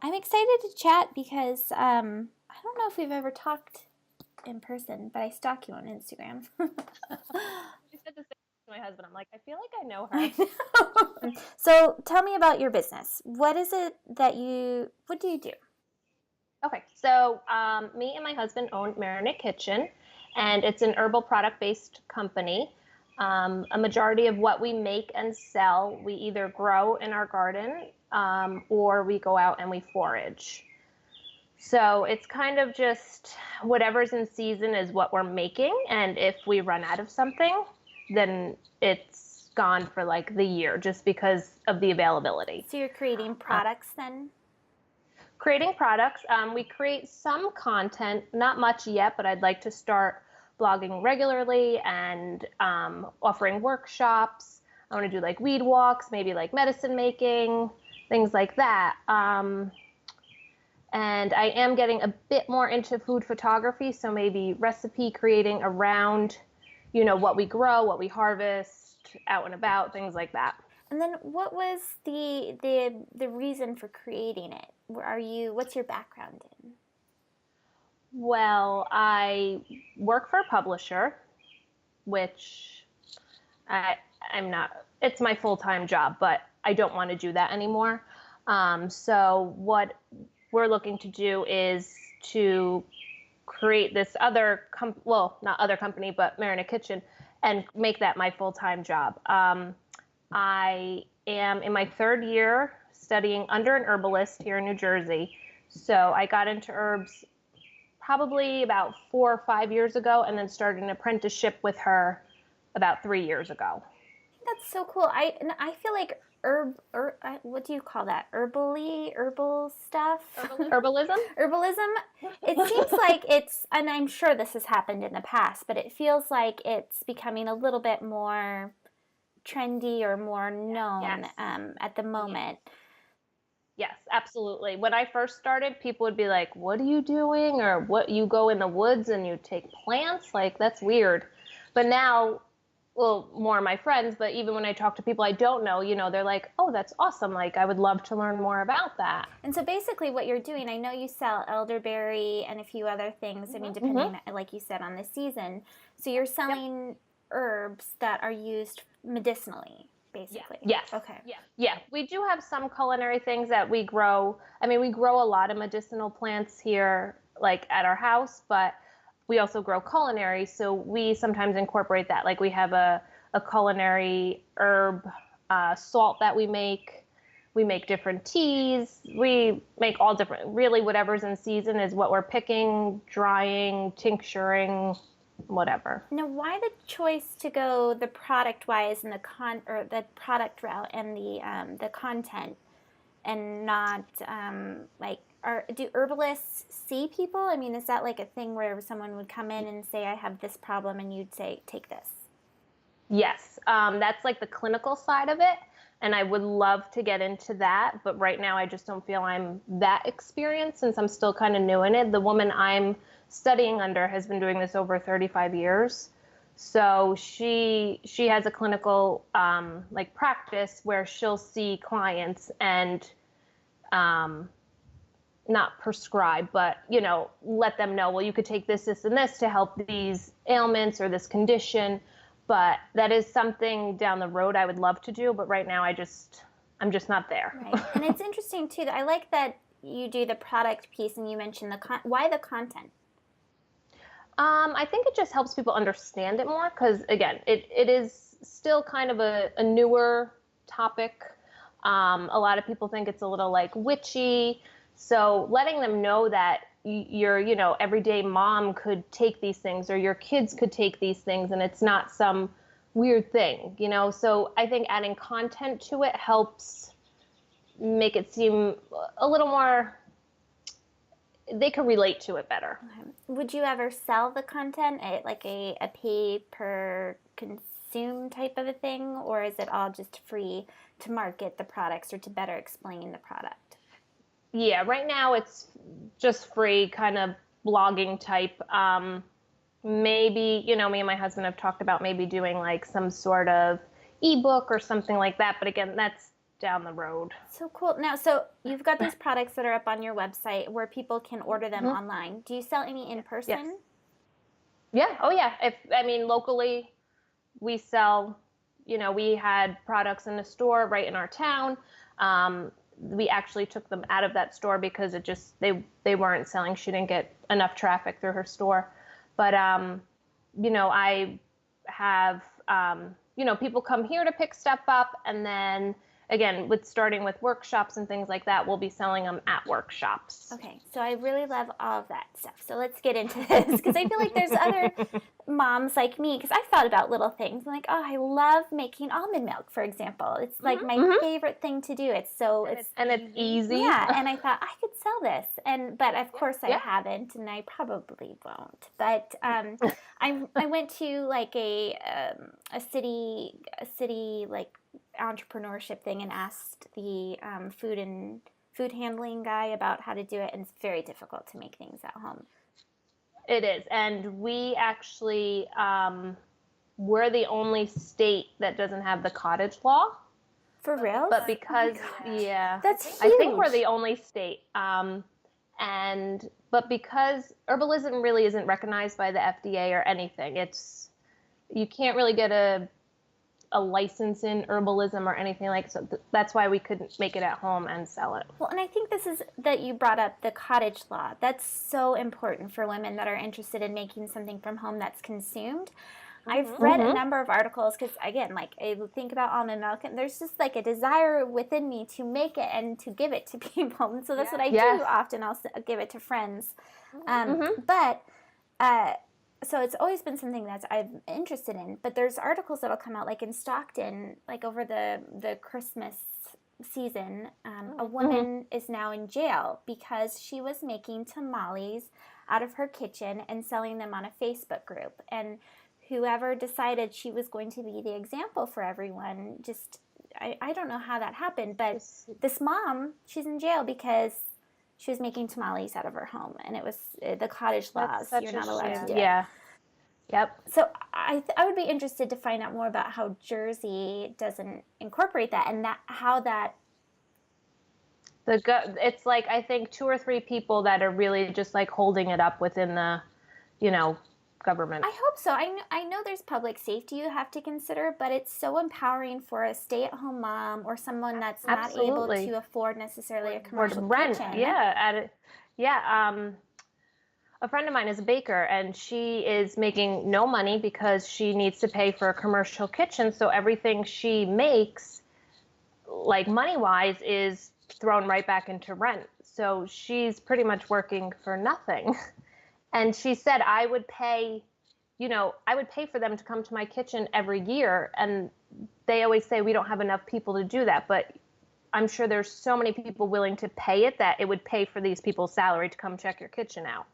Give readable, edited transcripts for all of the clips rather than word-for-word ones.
I'm excited to chat because I don't know if we've ever talked in person, but I stalk you on Instagram. She said the same to my husband. I'm like, I feel like I know I her. know. So tell me about your business. What do you do? Okay, so me and my husband own Meramec Kitchen, and it's an herbal product-based company. A majority of what we make and sell, we either grow in our garden or we go out and we forage. So it's kind of just whatever's in season is what we're making, and if we run out of something, then it's gone for like the year just because of the availability. So you're creating products then? Creating products. We create some content, not much yet, but I'd like to start blogging regularly and offering workshops. I want to do like weed walks, maybe like medicine making, things like that. And I am getting a bit more into food photography, so maybe recipe creating around, what we grow, what we harvest, out and about, things like that. And then what was the reason for creating it? What's your background in? Well, I work for a publisher, which I'm not, it's my full-time job, but I don't want to do that anymore. So what we're looking to do is to create this not other company, but Mayernik Kitchen, and make that my full-time job. I am in my third year studying under an herbalist here in New Jersey. So I got into herbs probably about 4 or 5 years ago, and then started an apprenticeship with her about 3 years ago. I think that's so cool. I feel like what do you call that? Herbal stuff? Herbalism? Herbalism. It seems like and I'm sure this has happened in the past, but it feels like it's becoming a little bit more trendy or more known at the moment. Yes, absolutely. When I first started, people would be like, what are you doing? Or what, you go in the woods and you take plants? Like, that's weird. But now, well, more of my friends, but even when I talk to people I don't know, they're like, oh, that's awesome. Like, I would love to learn more about that. And so basically what you're doing, I know you sell elderberry and a few other things, I mean, depending, like you said, on the season. So you're selling herbs that are used medicinally, basically. Yes. Okay. Yeah. We do have some culinary things that we grow. I mean, we grow a lot of medicinal plants here, like at our house, but we also grow culinary. So we sometimes incorporate that. Like we have a culinary herb salt that we make. We make different teas. We make all different, really whatever's in season is what we're picking, drying, tincturing, whatever. Now, why the choice to go the product wise and the product route and the content, and not do herbalists see people? I mean, is that like a thing where someone would come in and say, I have this problem, and you'd say, take this? Yes, that's like the clinical side of it, and I would love to get into that, but right now I just don't feel I'm that experienced since I'm still kind of new in it. The woman I'm studying under has been doing this over 35 years. So she has a clinical like practice where she'll see clients and not prescribe, but let them know, well, you could take this, this, and this to help these ailments or this condition. But that is something down the road I would love to do, but right now I'm just not there. Right. And it's interesting too that I like that you do the product piece, and you mentioned why the content? I think it just helps people understand it more because, again, it is still kind of a newer topic. A lot of people think it's a little like witchy. So letting them know that your, everyday mom could take these things or your kids could take these things and it's not some weird thing, So I think adding content to it helps make it seem a little more, they can relate to it better. Okay. Would you ever sell the content at like a pay per consume type of a thing, or is it all just free to market the products or to better explain the product? Yeah, right now it's just free, kind of blogging type. Maybe, me and my husband have talked about maybe doing like some sort of ebook or something like that. But again, that's down the road. So cool. Now, so you've got these products that are up on your website where people can order them online. Do you sell any in person? Yes. Yeah. Oh, yeah. Locally, we sell, we had products in the store right in our town. We actually took them out of that store because they weren't selling. She didn't get enough traffic through her store. But, I have, people come here to pick stuff up. And then again, starting with workshops and things like that, we'll be selling them at workshops. Okay, so I really love all of that stuff. So let's get into this because I feel like there's other moms like me, because I've thought about little things. I'm like, oh, I love making almond milk, for example. It's like my favorite thing to do. It's easy. Yeah, and I thought I could sell this, but of course I haven't, and I probably won't. But I went to like a city like entrepreneurship thing and asked the food handling guy about how to do it, and it's very difficult to make things at home. It is, and we actually we're the only state that doesn't have the cottage law. For real? But because that's huge. I think we're the only state. But because herbalism really isn't recognized by the FDA or anything, you can't really get a license in herbalism or anything like so. That's why we couldn't make it at home and sell it. Well, and I think this is that you brought up the cottage law. That's so important for women that are interested in making something from home that's consumed. I've read a number of articles because, again, like I think about almond milk, and there's just like a desire within me to make it and to give it to people. And so that's what I do often. I'll give it to friends. So it's always been something that I'm interested in. But there's articles that'll come out, like in Stockton, like over the Christmas season, a woman is now in jail because she was making tamales out of her kitchen and selling them on a Facebook group. And whoever decided she was going to be the example for everyone, I don't know how that happened, but this mom, she's in jail because she was making tamales out of her home, and it was the cottage laws. You're not allowed to do it. Yeah. Yep. So I would be interested to find out more about how Jersey doesn't incorporate that, and it's like I think 2 or 3 people that are really just like holding it up within the, government. I hope so. I know there's public safety you have to consider, but it's so empowering for a stay-at-home mom or someone that's not able to afford necessarily a commercial kitchen. A friend of mine is a baker, and she is making no money because she needs to pay for a commercial kitchen. So everything she makes, like money-wise, is thrown right back into rent. So she's pretty much working for nothing. And she said, I would pay for them to come to my kitchen every year. And they always say we don't have enough people to do that. But I'm sure there's so many people willing to pay it that it would pay for these people's salary to come check your kitchen out.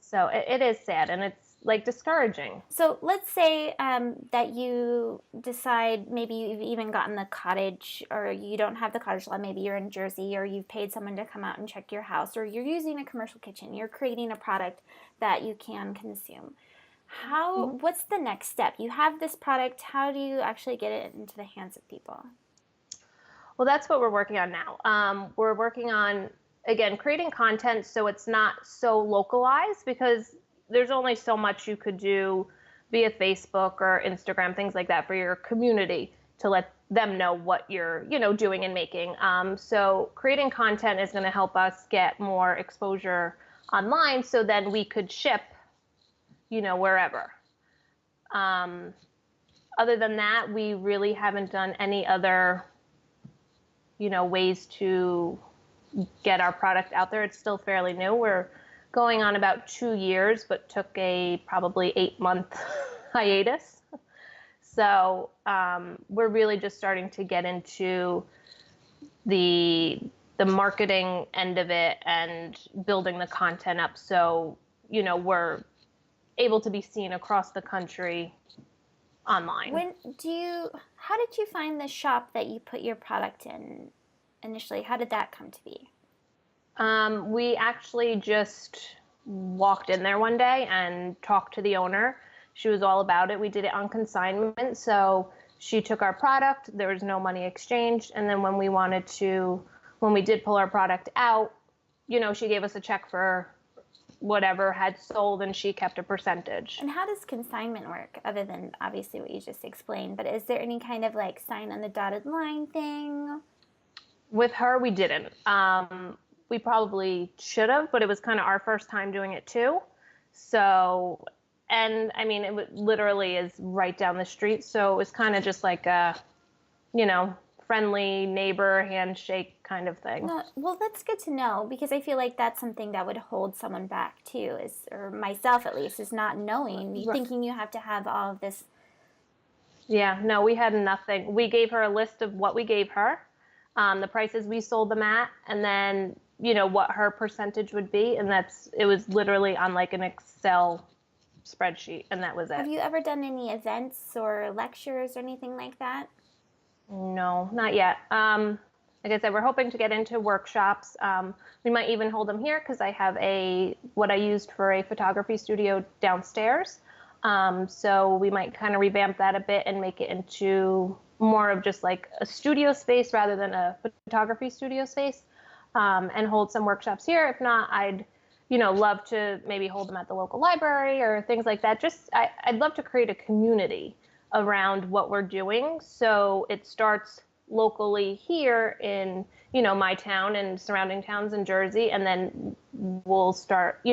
So it is sad, and it's like discouraging. So let's say that you decide maybe you've even gotten the cottage, or you don't have the cottage law. Maybe you're in Jersey, or you've paid someone to come out and check your house, or you're using a commercial kitchen. You're creating a product that you can consume. What's the next step? You have this product. How do you actually get it into the hands of people? Well, that's what we're working on now. We're working on, again, creating content so it's not so localized, because there's only so much you could do via Facebook or Instagram, things like that, for your community to let them know what you're, doing and making. So creating content is going to help us get more exposure online, so then we could ship, wherever. Other than that, we really haven't done any other, ways to get our product out there. It's still fairly new. We're going on about 2 years, but took a probably 8-month hiatus. So we're really just starting to get into the marketing end of it and building the content up. So, we're able to be seen across the country online. How did you find the shop that you put your product in initially? How did that come to be? We actually just walked in there one day and talked to the owner. She was all about it. We did it on consignment. So she took our product. There was no money exchanged. And then when we did pull our product out, she gave us a check for whatever had sold, and she kept a percentage. And how does consignment work, other than obviously what you just explained? But is there any kind of like sign on the dotted line thing? With her, we didn't. We probably should have, but it was kind of our first time doing it too. So, and I mean, it literally is right down the street. So it was kind of just like a, friendly neighbor handshake kind of thing. No, well, that's good to know, because I feel like that's something that would hold someone back too, or myself at least, is not knowing, thinking you have to have all of this. Yeah, no, we had nothing. We gave her a list of what we gave her, the prices we sold them at, and then, what her percentage would be. And it was literally on like an Excel spreadsheet, and that was it. Have you ever done any events or lectures or anything like that? No, not yet. Like I said, we're hoping to get into workshops. We might even hold them here, because I have what I used for a photography studio downstairs. So we might kind of revamp that a bit and make it into more of just like a studio space rather than a photography studio space, and hold some workshops here. If not, I'd love to maybe hold them at the local library or things like that. I'd love to create a community around what we're doing. So it starts locally here in, my town and surrounding towns in Jersey. And then we'll start,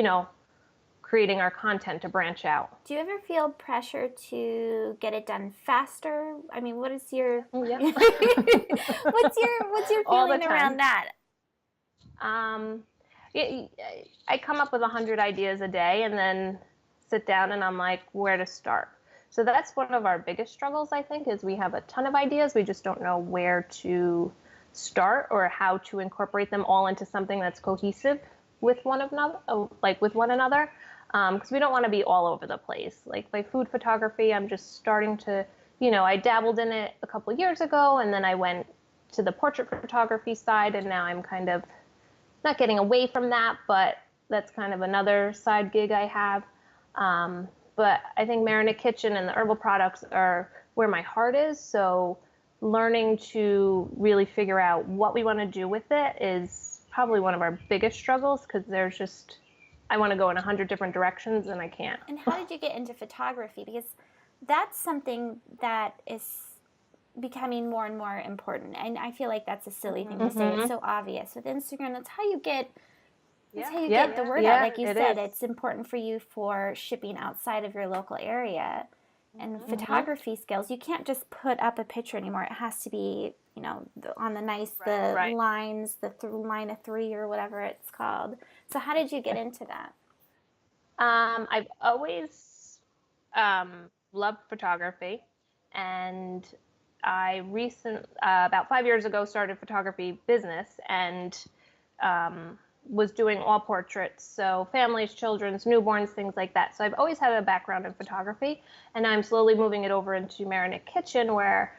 creating our content to branch out. Do you ever feel pressure to get it done faster? I mean, what is your, Yeah. what's your feeling around that? I come up with 100 ideas a day and then sit down and I'm like, where to start? So that's one of our biggest struggles, I think, is we have a ton of ideas. We just don't know where to start or how to incorporate them all into something that's cohesive with one another, because we don't want to be all over the place. Like my food photography, I'm just starting to, I dabbled in it a couple of years ago, and then I went to the portrait photography side, and now I'm kind of not getting away from that, but that's kind of another side gig I have. But I think Meramec Kitchen and the herbal products are where my heart is. So learning to really figure out what we want to do with it is probably one of our biggest struggles, because I want to go in 100 different directions and I can't. And how did you get into photography? Because that's something that is becoming more and more important. And I feel like that's a silly thing to say. It's so obvious. With Instagram, that's how you get the word out. Like you said, it's important for you for shipping outside of your local area. And photography skills, you can't just put up a picture anymore. It has to be, on the nice, lines, line of 3 or whatever it's called. So how did you get into that? I've always loved photography, and I about 5 years ago, started a photography business, and was doing all portraits, so families, children's, newborns, things like that. So I've always had a background in photography, and I'm slowly moving it over into Meramec Kitchen, where,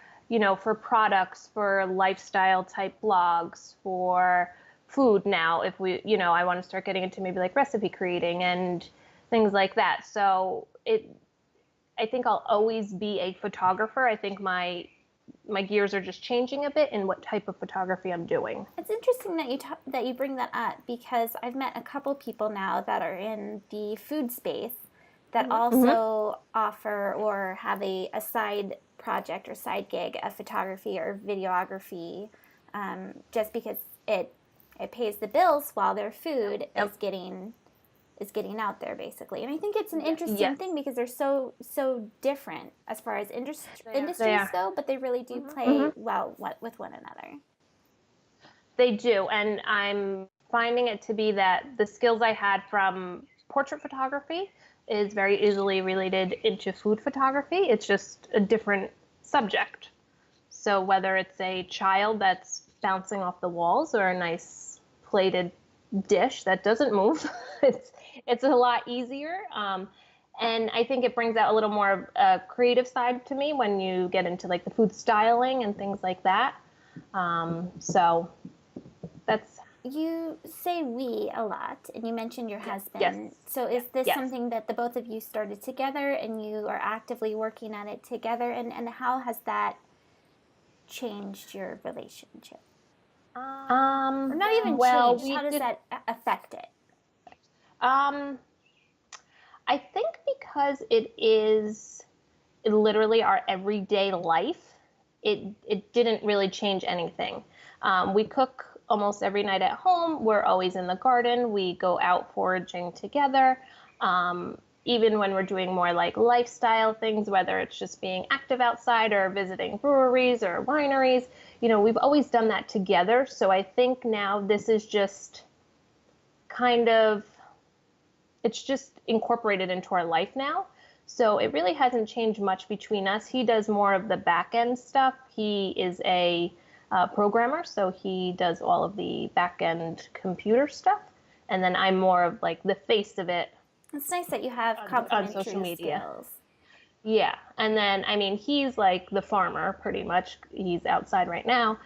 for products, for lifestyle type blogs, for food now, if I want to start getting into maybe like recipe creating and things like that. So I think I'll always be a photographer. I think my gears are just changing a bit in what type of photography I'm doing. It's interesting that you bring that up, because I've met a couple people now that are in the food space that also offer or have a side project or side gig of photography or videography, just because it pays the bills while their food is getting out there, basically. And I think it's an interesting thing, because they're so different as far as industries go, but they really do play well with one another. They do, and I'm finding it to be that the skills I had from portrait photography is very easily related into food photography. It's just a different subject. So whether it's a child that's bouncing off the walls or a nice plated dish that doesn't move, it's a lot easier. And I think it brings out a little more of a creative side to me when you get into like the food styling and things like that. So you say we a lot, and you mentioned your husband. Yes. So is this Yes. something that the both of you started together and you are actively working at it together? And how has that changed your relationship? Or not even changed. How does that affect it? I think because it is literally our everyday life, it didn't really change anything. We cook almost every night at home. We're always in the garden. We go out foraging together. Even when we're doing more like lifestyle things, whether it's just being active outside or visiting breweries or wineries, we've always done that together. So I think now this is just kind of, it's just incorporated into our life now. So it really hasn't changed much between us. He does more of the back end stuff. He is a programmer, so he does all of the back end computer stuff. And then I'm more of like the face of it. It's nice that you have complementary on social media skills. Yeah. And then, he's like the farmer pretty much. He's outside right now.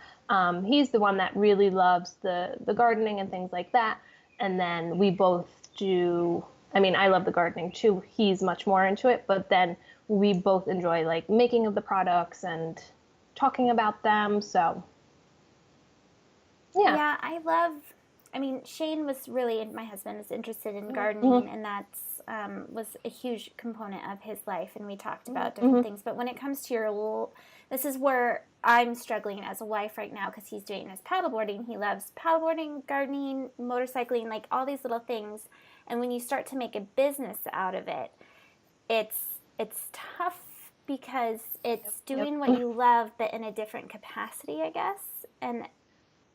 He's the one that really loves the gardening and things like that. And then we both do, I love the gardening too. He's much more into it, but then we both enjoy like making of the products and talking about them. So, yeah. Yeah, Shane was really, my husband was interested in gardening, and that's was a huge component of his life, and we talked about different things. But when it comes to this is where I'm struggling as a wife right now, because he's doing his paddleboarding. He loves paddleboarding, gardening, motorcycling, like all these little things. And when you start to make a business out of it, it's tough because it's doing what you love, but in a different capacity, I guess. And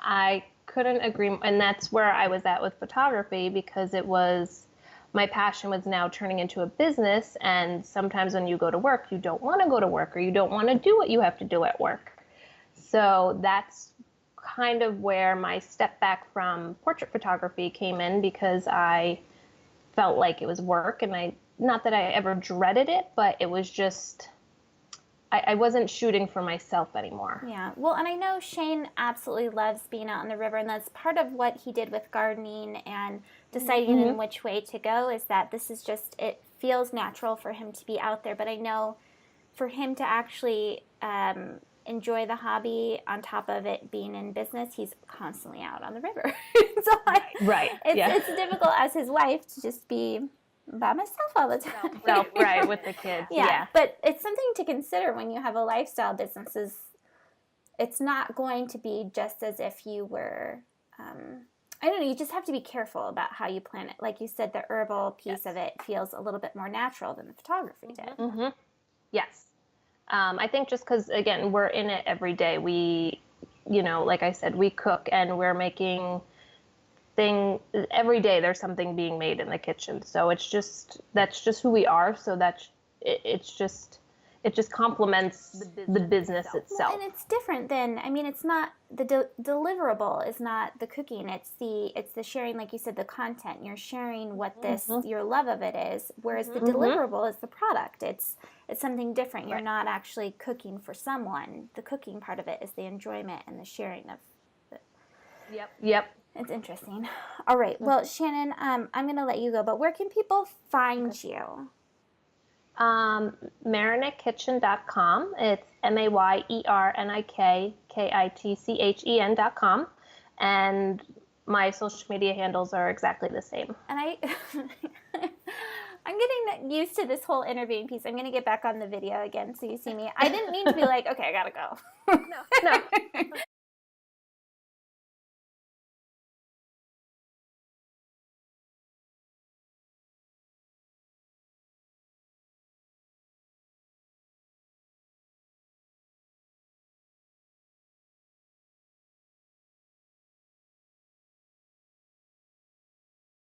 I couldn't agree. And that's where I was at with photography, because my passion was now turning into a business. And sometimes when you go to work, you don't want to go to work, or you don't want to do what you have to do at work. So that's kind of where my step back from portrait photography came in, because I felt like it was work, and not that I ever dreaded it, but it was just, I wasn't shooting for myself anymore. Yeah. Well, and I know Shane absolutely loves being out on the river, and that's part of what he did with gardening and deciding in which way to go, is that this is just, it feels natural for him to be out there. But I know for him to actually enjoy the hobby on top of it being in business, he's constantly out on the river. So it's difficult as his wife to just be by myself all the time. Right, with the kids. Yeah. But it's something to consider when you have a lifestyle business. It's not going to be just as if you were, I don't know, you just have to be careful about how you plan it. Like you said, the herbal piece of it feels a little bit more natural than the photography did. Mm-hmm. Yes. I think just because, again, we're in it every day. We, like I said, we cook, and we're making every day there's something being made in the kitchen. So that's just who we are. So it just complements the business itself. Well, and it's different than, it's not, the deliverable is not the cooking. It's the sharing, like you said, the content. You're sharing what your love of it is, whereas the deliverable is the product. It's something different. You're not actually cooking for someone. The cooking part of it is the enjoyment and the sharing of it. Yep. It's interesting. All right. Well, Shannon, I'm going to let you go, but where can people find you? MeramecKitchen.com. It's MaYernikkitchen.com. And my social media handles are exactly the same. And I'm getting used to this whole interviewing piece. I'm going to get back on the video again so you see me. I didn't mean to be like, okay, I got to go. No.